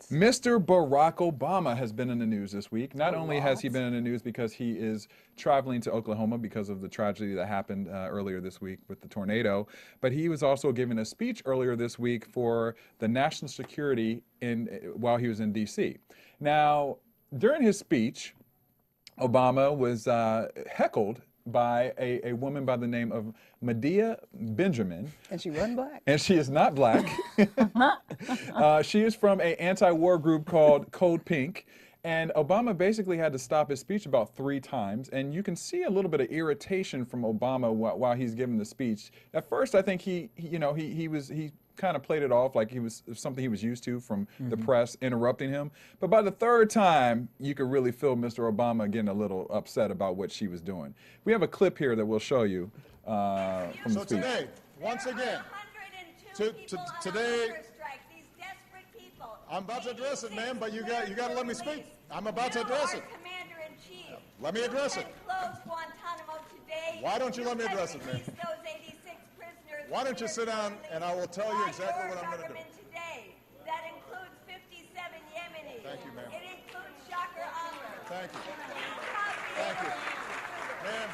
Mr. Barack Obama has been in the news this week. Not only has he been in the news because he is traveling to Oklahoma because of the tragedy that happened earlier this week with the tornado, but he was also giving a speech earlier this week for the national security while he was in D.C. Now, during his speech, Obama was heckled by a woman by the name of Medea Benjamin. And she wasn't black. And she is not black. She is from an anti-war group called Code Pink. And Obama basically had to stop his speech about 3 times. And you can see a little bit of irritation from Obama while he's giving the speech. At first, I think he kind of played it off like it was something he was used to from the press interrupting him. But by the 3rd time, you could really feel Mr. Obama getting a little upset about what she was doing. We have a clip here that we'll show you from the So speech. today, once again, today, I'm about to address it, ma'am, but you got to let me speak. I'm about to address it. Commander-in-Chief. Let me address it. Close Guantanamo today. Why don't you let me address it, ma'am? Release those 86 prisoners. Why don't you sit down and I will tell you exactly what I'm going to do. Today. That includes 57 Yemenis. Thank you, ma'am. It includes Shocker Amr. Thank you. Thank you. Ma'am,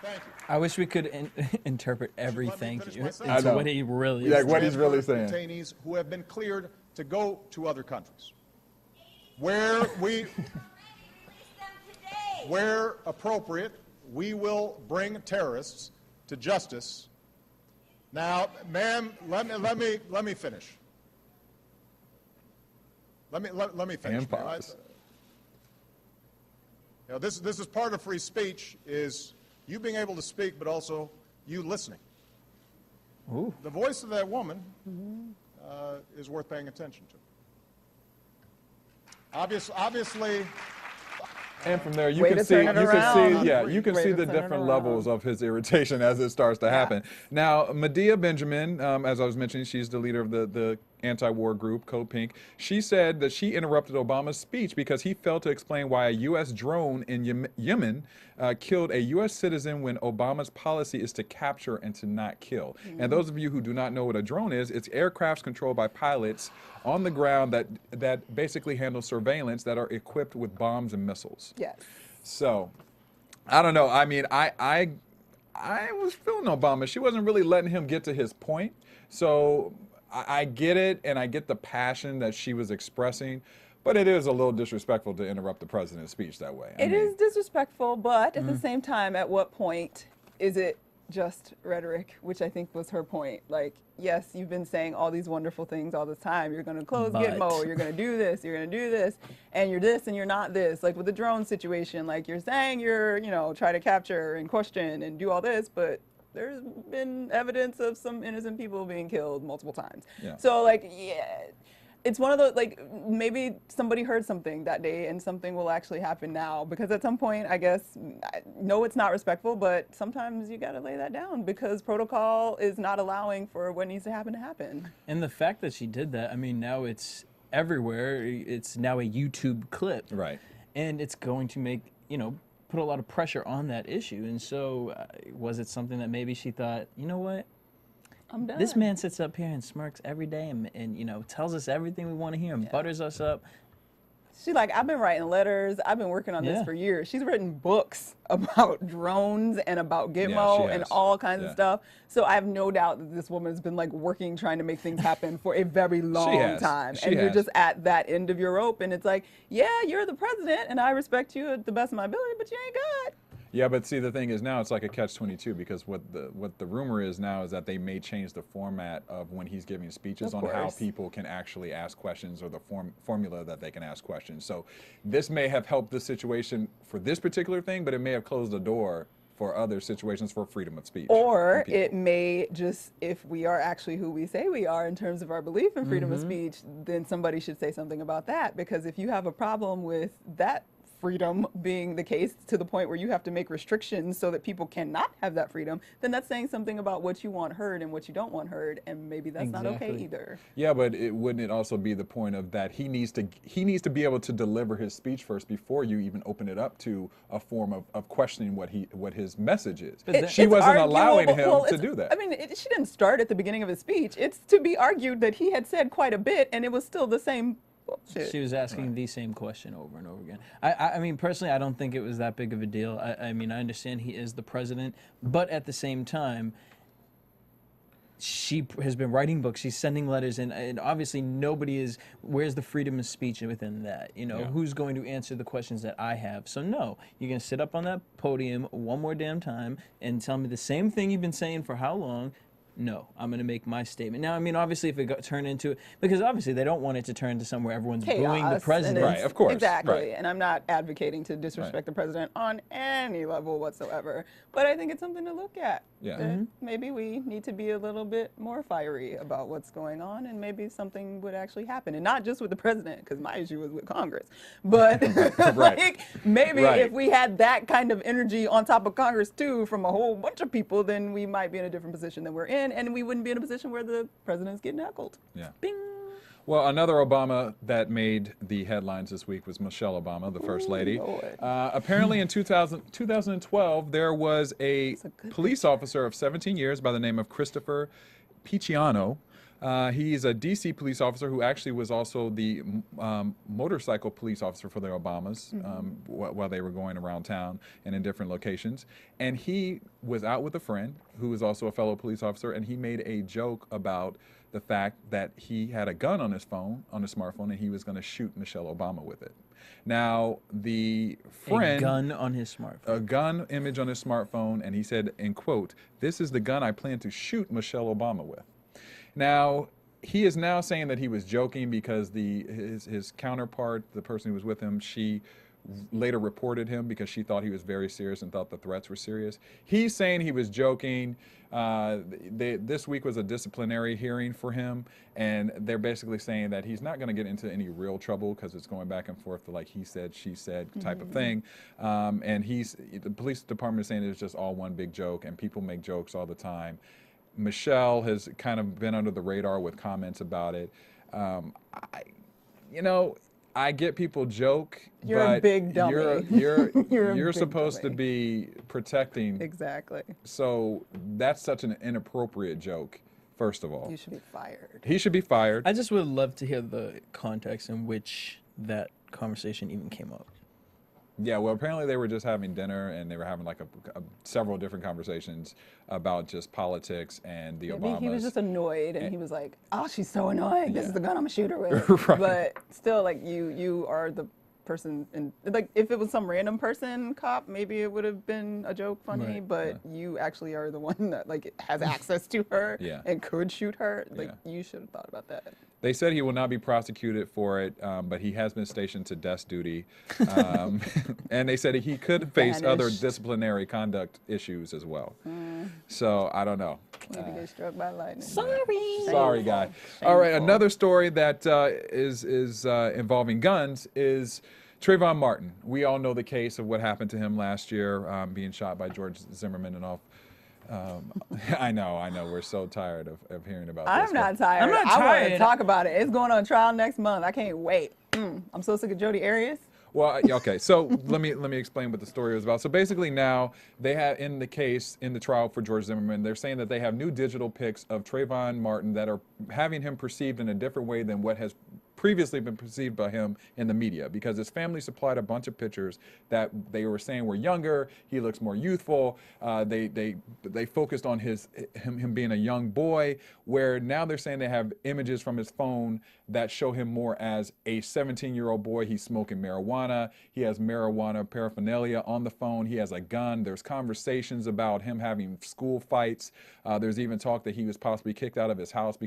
thank you. I wish we could interpret every thank finish you my sentence? I into know. what he really is. Yeah, what he's really saying. Detainees who have been cleared to go to other countries. Where Release them today. where appropriate, we will bring terrorists to justice. Now, ma'am, let me finish. Let me finish. And ma'am. pause. You know, this is part of free speech, is you being able to speak, but also you listening. Ooh. The voice of that woman is worth paying attention to. Obviously. And from there, you Way can to see, turn it around. you can Way see to the turn it different around. levels of his irritation as it starts to happen. Now, Medea Benjamin, as I was mentioning, she's the leader of the anti-war group, Code Pink. She said that she interrupted Obama's speech because he failed to explain why a U.S. drone in Yemen killed a U.S. citizen when Obama's policy is to capture and to not kill. And those of you who do not know what a drone is, it's aircrafts controlled by pilots on the ground that basically handle surveillance that are equipped with bombs and missiles. Yes. So, I don't know. I mean, I was feeling Obama. She wasn't really letting him get to his point. So I get it, and I get the passion that she was expressing, but it is a little disrespectful to interrupt the president's speech that way. It is disrespectful, but at the same time, at what point is it just rhetoric, which I think was her point. Like, yes, you've been saying all these wonderful things all the time. You're going to close Gitmo, you're going to do this, you're going to do this, and you're this and you're not this. Like with the drone situation, like you're saying you're, try to capture and question and do all this, but there's been evidence of some innocent people being killed multiple times. Yeah. So like, it's one of those, like, maybe somebody heard something that day and something will actually happen now, because at some point, I guess, no, it's not respectful, but sometimes you got to lay that down because protocol is not allowing for what needs to happen. And the fact that she did that, I mean, now it's everywhere. It's now a YouTube clip. Right. And it's going to make, put a lot of pressure on that issue. And so was it something that maybe she thought, you know what? I'm done. This man sits up here and smirks every day and tells us everything we want to hear and butters us up. She's like, I've been writing letters. I've been working on this for years. She's written books about drones and about Gitmo and all kinds of stuff. So I have no doubt that this woman has been like working, trying to make things happen for a very long time. And you're just at that end of your rope. And it's like, yeah, you're the president and I respect you at the best of my ability, but you ain't God. Yeah, but see, the thing is now it's like a catch-22 because what the rumor is now is that they may change the format of when he's giving speeches on how people can actually ask questions or the formula that they can ask questions. So this may have helped the situation for this particular thing, but it may have closed the door for other situations for freedom of speech. Or it may just, if we are actually who we say we are in terms of our belief in freedom of speech, then somebody should say something about that. Because if you have a problem with that freedom being the case to the point where you have to make restrictions so that people cannot have that freedom, then that's saying something about what you want heard and what you don't want heard, and maybe that's not okay either. Yeah, but wouldn't it also be the point of that he needs to be able to deliver his speech first before you even open it up to a form of questioning what his message is. She wasn't allowing him to do that. I mean, she didn't start at the beginning of his speech. It's to be argued that he had said quite a bit, and it was still the same. She was asking the same question over and over again. I mean, personally, I don't think it was that big of a deal. I mean, I understand he is the president, but at the same time, she has been writing books. She's sending letters, and obviously nobody is. Where's the freedom of speech within that? Who's going to answer the questions that I have? So no, you're going to sit up on that podium one more damn time and tell me the same thing you've been saying for how long? No, I'm going to make my statement. Now, I mean, obviously, if it turned into it, because obviously they don't want it to turn into somewhere everyone's booing the president. Right, of course. Exactly. Right. And I'm not advocating to disrespect the president on any level whatsoever. But I think it's something to look at. Yeah. Maybe we need to be a little bit more fiery about what's going on, and maybe something would actually happen. And not just with the president, because my issue was with Congress. But like, maybe if we had that kind of energy on top of Congress, too, from a whole bunch of people, then we might be in a different position than we're in. And we wouldn't be in a position where the president's getting heckled. Yeah. Bing. Well, another Obama that made the headlines this week was Michelle Obama, the First Lady. Apparently in 2012, there was a police officer of 17 years by the name of Christopher Picciano. He's a D.C. police officer who actually was also the motorcycle police officer for the Obamas while they were going around town and in different locations. And he was out with a friend who was also a fellow police officer, and he made a joke about the fact that he had a gun on his phone, on his smartphone, and he was going to shoot Michelle Obama with it. Now, the friend... A gun on his smartphone. A gun image on his smartphone, and he said, in quote, "This is the gun I plan to shoot Michelle Obama with." Now, he is now saying that he was joking because his counterpart, the person who was with him, she later reported him because she thought he was very serious and thought the threats were serious. He's saying he was joking. This week was a disciplinary hearing for him, and they're basically saying that he's not going to get into any real trouble because it's going back and forth to like he said, she said type of thing. And the police department is saying it's just all one big joke, and people make jokes all the time. Michelle has kind of been under the radar with comments about it. I get people joke, You're but a big dummy. you're supposed to be protecting. Exactly. So that's such an inappropriate joke, first of all. You should be fired. He should be fired. I just would love to hear the context in which that conversation even came up. Yeah, well, apparently they were just having dinner and they were having like several different conversations about just politics and the Obamas. He was just annoyed, and he was like, "Oh, she's so annoying. This is the gun I'm gonna shoot her with." Right. But still, like you are the person, and like if it was some random person, cop, maybe it would have been a joke, funny. Right. But you actually are the one that like has access to her Yeah. and could shoot her. Like Yeah. you should have thought about that. They said he will not be prosecuted for it, but he has been stationed to desk duty. And they said he could face other Banished. disciplinary conduct issues as well. So I don't know. Maybe get struck by lightning. Sorry, guy. All right, another story that is involving guns is Trayvon Martin. We all know the case of what happened to him last year, being shot by George Zimmerman and all. I know. We're so tired of hearing about this. I'm not tired. I'm not I want tired. to talk about it. It's going on trial next month. I can't wait. I'm so sick of Jodi Arias. Well, okay. So let me explain what the story was about. So basically, now they have in the trial for George Zimmerman, they're saying that they have new digital pics of Trayvon Martin that are having him perceived in a different way than what has previously been perceived by him in the media, because his family supplied a bunch of pictures that they were saying were younger. He looks more youthful. They focused on him being a young boy, where now they're saying they have images from his phone that show him more as a 17-year-old boy. He's smoking marijuana. He has marijuana paraphernalia on the phone. He has a gun. There's conversations about him having school fights. There's even talk that he was possibly kicked out of his house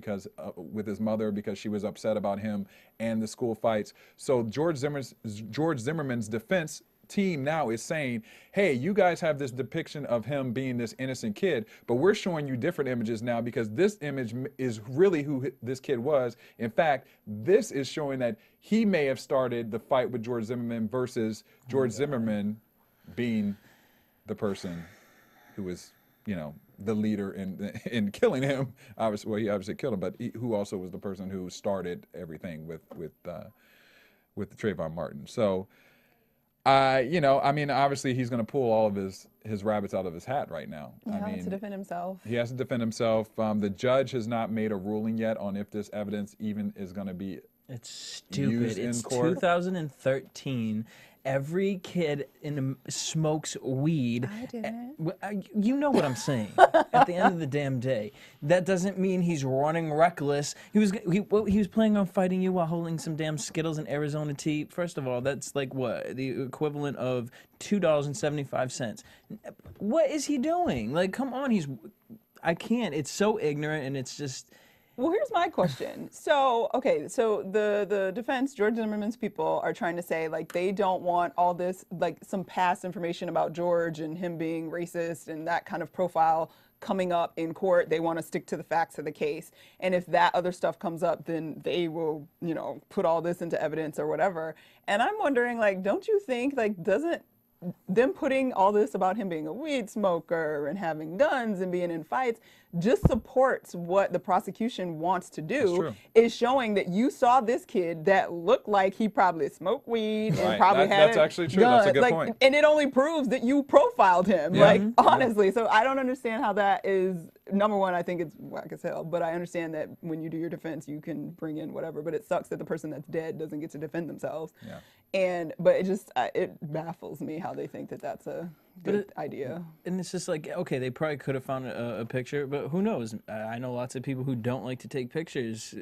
with his mother because she was upset about him and the school fights. So George Zimmerman's defense team now is saying, hey, you guys have this depiction of him being this innocent kid, but we're showing you different images now because this image is really who this kid was. In fact, this is showing that he may have started the fight with George Zimmerman versus George Zimmerman being the person who was, the leader in killing him. Obviously, well, he obviously killed him, but who also was the person who started everything with Trayvon Martin. So, obviously he's going to pull all of his rabbits out of his hat right now. To defend himself. He has to defend himself. The judge has not made a ruling yet on if this evidence even is going to be It's stupid. used It's in court. 2013. Every kid smokes weed. I didn't. You know what I'm saying. At the end of the damn day, that doesn't mean he's running reckless. He was planning on fighting you while holding some damn Skittles and Arizona tea. First of all, that's like what, the equivalent of $2.75. What is he doing? Like, come on, I can't. It's so ignorant, and it's just. Well, here's my question. So the defense, George Zimmerman's people, are trying to say, like, they don't want all this, like, some past information about George and him being racist and that kind of profile coming up in court. They want to stick to the facts of the case. And if that other stuff comes up, then they will, put all this into evidence or whatever. And I'm wondering, like, don't you think, like, doesn't them putting all this about him being a weed smoker and having guns and being in fights just supports what the prosecution wants to do, is showing that you saw this kid that looked like he probably smoked weed and probably had that's actually true. guns. That's a good point. And it only proves that you profiled him, honestly. So I don't understand how that is. Number one, I think it's whack as hell, but I understand that when you do your defense, you can bring in whatever, but it sucks that the person that's dead doesn't get to defend themselves. But it just, it baffles me how how they think that that's a good idea. And it's just like, okay, they probably could have found a picture, but who knows? I know lots of people who don't like to take pictures.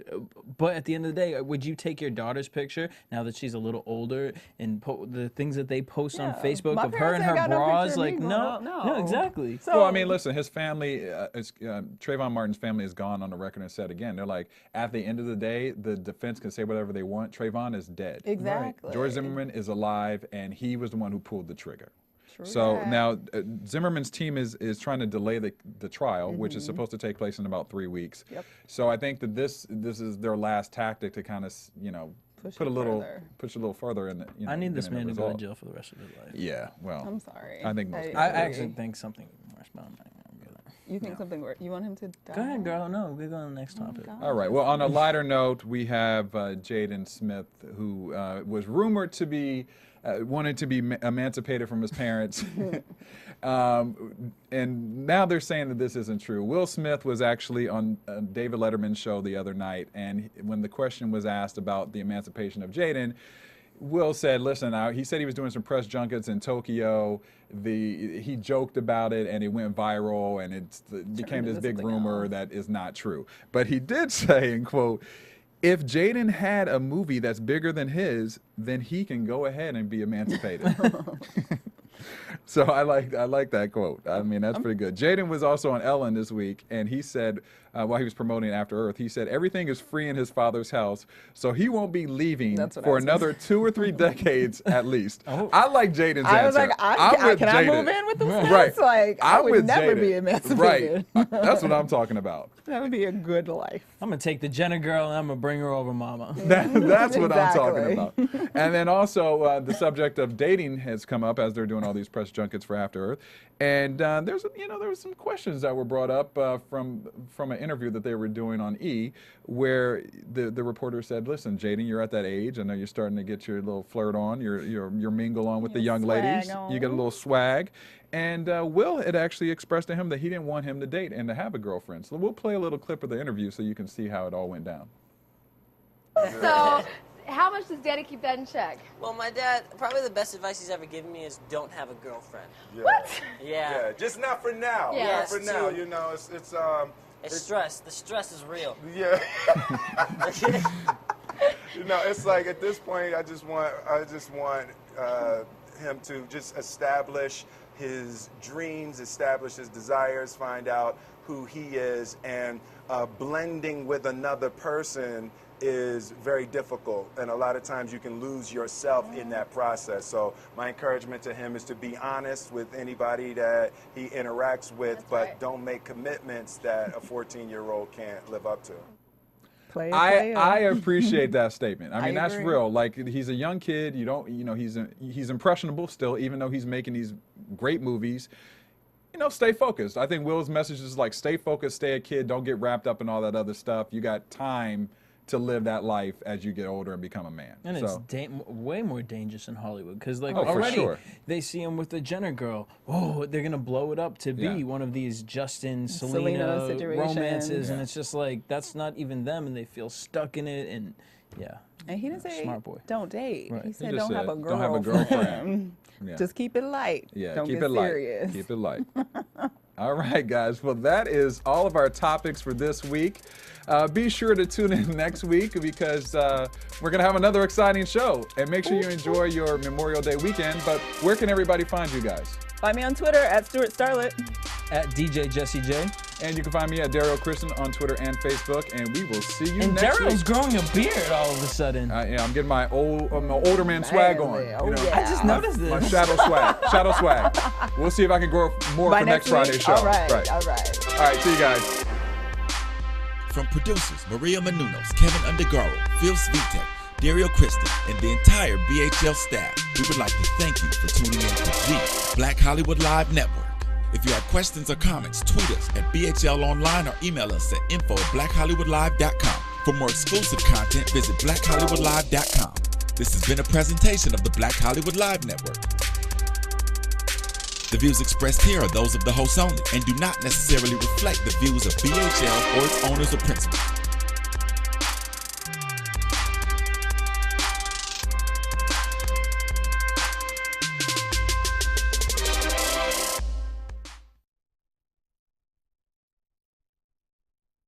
But at the end of the day, would you take your daughter's picture now that she's a little older and the things that they post on Facebook My of her and her parents ain't got no bras? picture of me Like, going out, no, exactly. So, Well, I mean, listen, his family, Trayvon Martin's family has gone on the record and said again, they're like, at the end of the day, the defense can say whatever they want. Trayvon is dead. Exactly. George Zimmerman is alive, and he was the one who pulled the trigger. True So that. now Zimmerman's team is trying to delay the trial, which is supposed to take place in about 3 weeks. Yep. So I think that this is their last tactic to kind of Push push a it little further in the. I need this getting a man to go to result. jail for the rest of his life. Yeah, well, I'm sorry. I think most people I do. actually think something worse, but I'm not gonna go there. You think something worse? You want him to die? Go ahead, girl. No, we're going to the next topic. All right. Well, on a lighter note, we have Jaden Smith, who was rumored to be wanted to be emancipated from his parents, and now they're saying that this isn't true. Will Smith was actually on David Letterman's show the other night, and when the question was asked about the emancipation of Jaden, Will said, listen, he said he was doing some press junkets in Tokyo. He joked about it, and it went viral, and it became this big rumor that is not true. But he did say, and quote, if Jaden had a movie that's bigger than his, then he can go ahead and be emancipated. So I like that quote. I mean, that's pretty good. Jaden was also on Ellen this week, and he said, while he was promoting After Earth, he said everything is free in his father's house, so he won't be leaving for another 2 or 3 decades at least. I like Jaden's answer. I was like, can I move in with the Smiths? Right. Like, I would never Jaden. be emancipated. Right. That's what I'm talking about. That would be a good life. I'm going to take the Jenner girl and I'm going to bring her over, mama. That's what I'm talking about. And then also the subject of dating has come up as they're doing all these press junkets for After Earth. And there was some questions that were brought up from an interview that they were doing on E, where the reporter said, listen, Jaden, you're at that age. I know you're starting to get your little flirt on, your mingle on with the young ladies. On. You get a little swag. And Will had actually expressed to him that he didn't want him to date and to have a girlfriend. So we'll play a little clip of the interview so you can see how it all went down. So, how much does Daddy keep that in check? Well, my dad, probably the best advice he's ever given me is don't have a girlfriend. Yeah. What? Yeah. Just not for now. Yeah. Not for now. You know, it's stress. The stress is real. Yeah. You know, it's like at this point, I just want him to just establish his dreams, establish his desires, find out who he is, and blending with another person is very difficult, and a lot of times you can lose yourself in that process. So my encouragement to him is to be honest with anybody that he interacts with, but don't make commitments that a 14-year-old can't live up to. I appreciate that statement. I mean, that's agree. real. Like, he's a young kid. He's impressionable still, even though he's making these great movies. Stay focused. I think Will's message is like, stay focused, stay a kid, don't get wrapped up in all that other stuff. You got time to live that life as you get older and become a man. And it's way more dangerous in Hollywood because, like, for already sure. they see him with the Jenner girl. Oh, they're gonna blow it up to be one of these Justin Selena romances, and it's just like that's not even them, and they feel stuck in it. And And he didn't say smart boy. Don't date. Right. He said He just don't have a said, girlfriend. don't have a girlfriend. Yeah. Just keep it light. Yeah, don't keep get it light. serious. Keep it light. All right, guys. Well, that is all of our topics for this week. Be sure to tune in next week because we're going to have another exciting show. And make sure you enjoy your Memorial Day weekend. But where can everybody find you guys? Find me on Twitter at Stuart Starlet. At DJ Jesse J. And you can find me at Daryl Christian on Twitter and Facebook. And we will see you And next week. Daryl's growing a beard all of a sudden. Yeah, I'm getting my older man swag on. I just noticed this. My shadow swag. Shadow swag. We'll see if I can grow more By for next week? Friday's show. All right. All right, see you guys. From producers Maria Menounos, Kevin Undergaro, Phil Svitek, Dario Kristen, and the entire BHL staff, we would like to thank you for tuning in to the Black Hollywood Live Network. If you have questions or comments, tweet us at BHL Online or email us at info@blackhollywoodlive.com. For more exclusive content, visit blackhollywoodlive.com. This has been a presentation of the Black Hollywood Live Network. The views expressed here are those of the hosts only and do not necessarily reflect the views of BHL or its owners or principals.